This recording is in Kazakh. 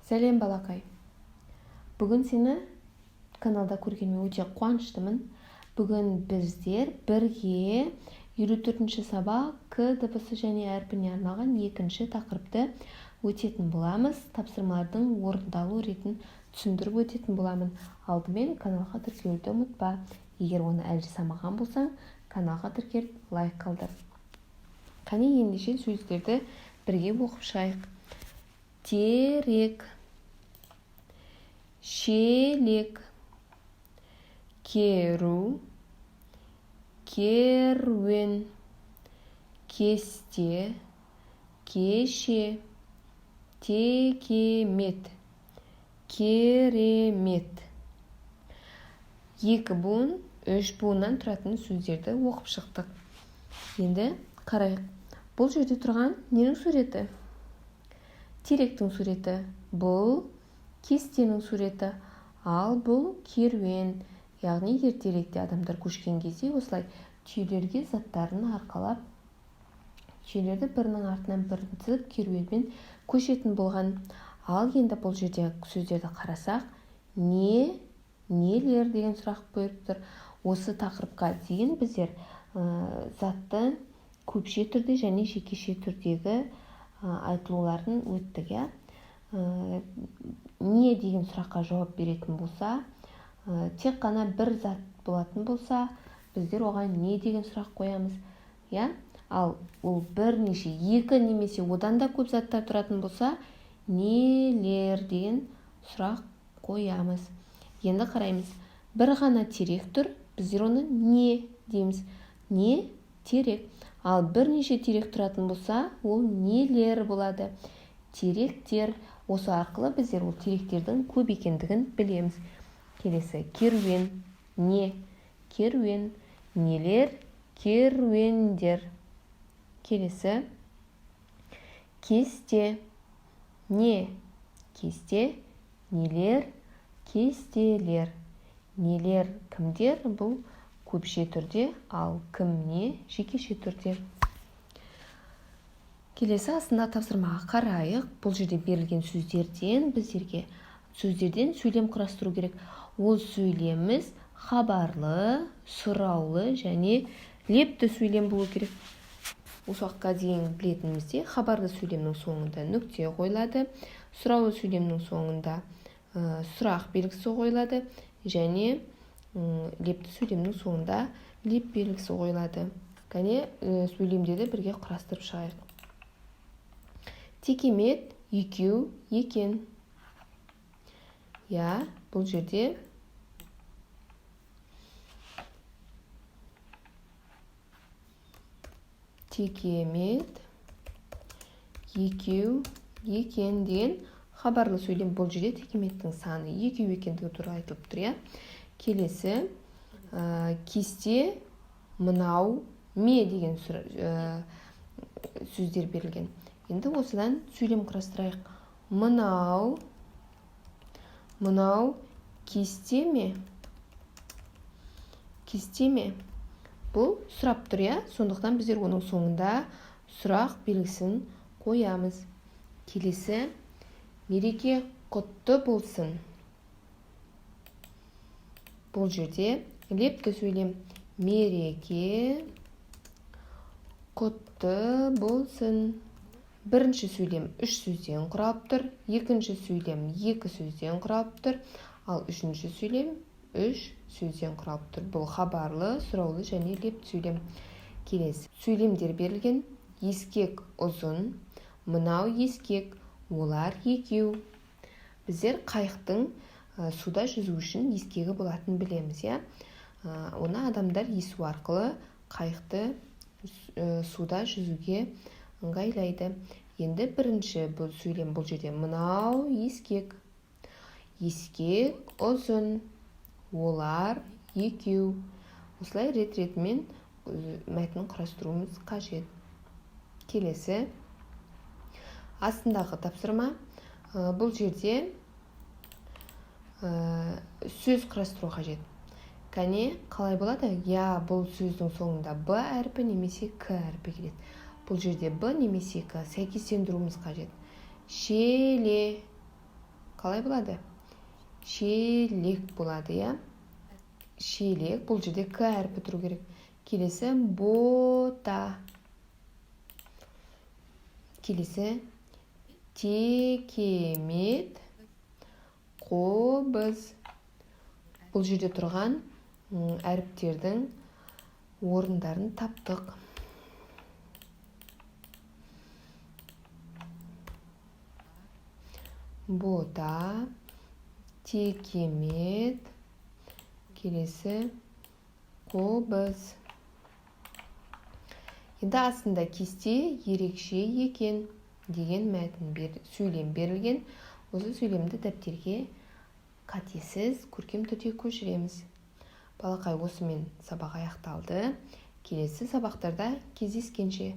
Сәлем балақай. Бүгін сені каналда көргеніме өте қуаныштымын. Бүгін біздер бірге 54-ші сабақ К дыбысы және әрпіне арналған екінші тақырыпты өтетін боламыз. Тапсырмалардың орындалу ретін түсіндіріп өтетін боламын. Алдымен каналға тіркелуді ұмытпа. Егер оны әлі жасамаған болсаң, каналға тіркеліп лайк қалдыр. Қане ендеше сөздерді бірге оқып шығайық. Терек, шелек, керу, керуен, кесте, кеше, текемет, керемет. Екі буын, үш буыннан тұратын сөздерді оқып шықтық. Енді қарайық. Бұл жерде тұрған ненің суреті? Теректің суреті. Бұл кестенің суреті. Ал бұл керуен. Яғни ертеректе адамдар көшкен кезде осылай түйелерге заттарын арқалап, түйелерді бірінің артынан бірін тізіп керуенмен көшетін болған. Ал енді бұл жерде сөздерді қарасақ, нелер деген сұрақ қойып тұр. Осы тақырыпқа дейін біздер затты көпше түрде және жекеше түрдегі айтылуларын өттік. Не деген сұраққа жауап беретін болса, тек қана бір зат болатын болса, біздер оған не деген сұрақ қоямыз. Ал ол бірнеше, екі немесе одан да көп заттар тұратын болса, нелер деген сұрақ қоямыз. Енді қараймыз. Бір ғана терек тұр, біздер оны не дейміз. Не терек. Ал бірнеше терек тұратын болса, ол нелер болады. Теректер. Осы арқылы біздер ол теректердің көп екендігін білеміз. Келесі, керуен, не, керуен, нелер, керуендер. Келесі, кесте, не, кесте, нелер, кестелер. Нелер кімдер? Бұл көпше түрде, ал кім не жекеше түрде. Келесі астында тапсырмаға қарайық. Бұл жерде берілген сөздерден біздерге сөйлем құрастыру керек. Ол сөйлеміміз хабарлы, сұраулы және лепті сөйлем болу керек. Осы уақытқа дейін білетінімізде хабарлы сөйлемнің соңында нүкте қойылады, сұраулы сөйлемнің соңында сұрақ белгісі қойылады және лепті сөйлемнің соңында леп белгісі қойылады. Кәне сөйлемдерді бірге құрастырып шығайық. Текемет, екеу, екен. Бұл жерде текемет, екеу, екен деген хабарлы сөйлем. Бұл жерде текеметтің саны екеу екендігі туралы айтылып тұр. Келесі, кесте, мынау, ме деген сөздер берілген. Енді осыдан сөйлем құрастырайық. Мынау кесте ме? Кесте ме? Бұл сұрап тұр. Сондықтан біздер оның соңында сұрақ белгісін қоямыз. Келесі, мереке құтты болсын. Бұл жерде лепті сөйлем. Мереке құтты болсын. Бірінші сөйлем үш сөзден құрап тұр, екінші сөйлем екі сөзден құрап тұр, ал үшінші сөйлем үш сөзден құрап тұр. Бұл хабарлы, сұраулы және лепті сөйлем. Келесі, сөйлемдер берілген. Ескек ұзын, мынау ескек, олар екеу. Біздер қайықтың суда жүзу үшін ескегі болатын білеміз. Оны адамдар есу арқылы қайықты суда жүзуге ыңғайлайды. Енді бірінші бұл сөйлем бұл жерде мынау ескек. Ескек ұзын, олар екеу. Осылай рет-ретімен мәтін құрастыруымыз қажет. Келесі, астындағы тапсырма. Бұл жерде сөз құрастыру қажет. Кәне, қалай болады? Бұл сөздің соңында Б әрпі немесе К әрпі келеді. Бұл жерде Б немесе К сәйкестендіруіміз қажет. Шеле, қалай болады? Шелек болады, иә? Шелек, бұл жерде к әрпі тұру керек. Келесі бота. Келесі текемет, қобыз. Бұл жерде тұрған әріптердің орындарын таптық. Бота, текемет, келесі қобыз. Енді астында кесте ерекше екен деген мәтін сөйлем берілген. Осы сөйлемді дәптерге қатесіз көркем түрде көшіреміз. Балақай, осымен сабақ аяқталды. Келесі сабақтарда кездескенше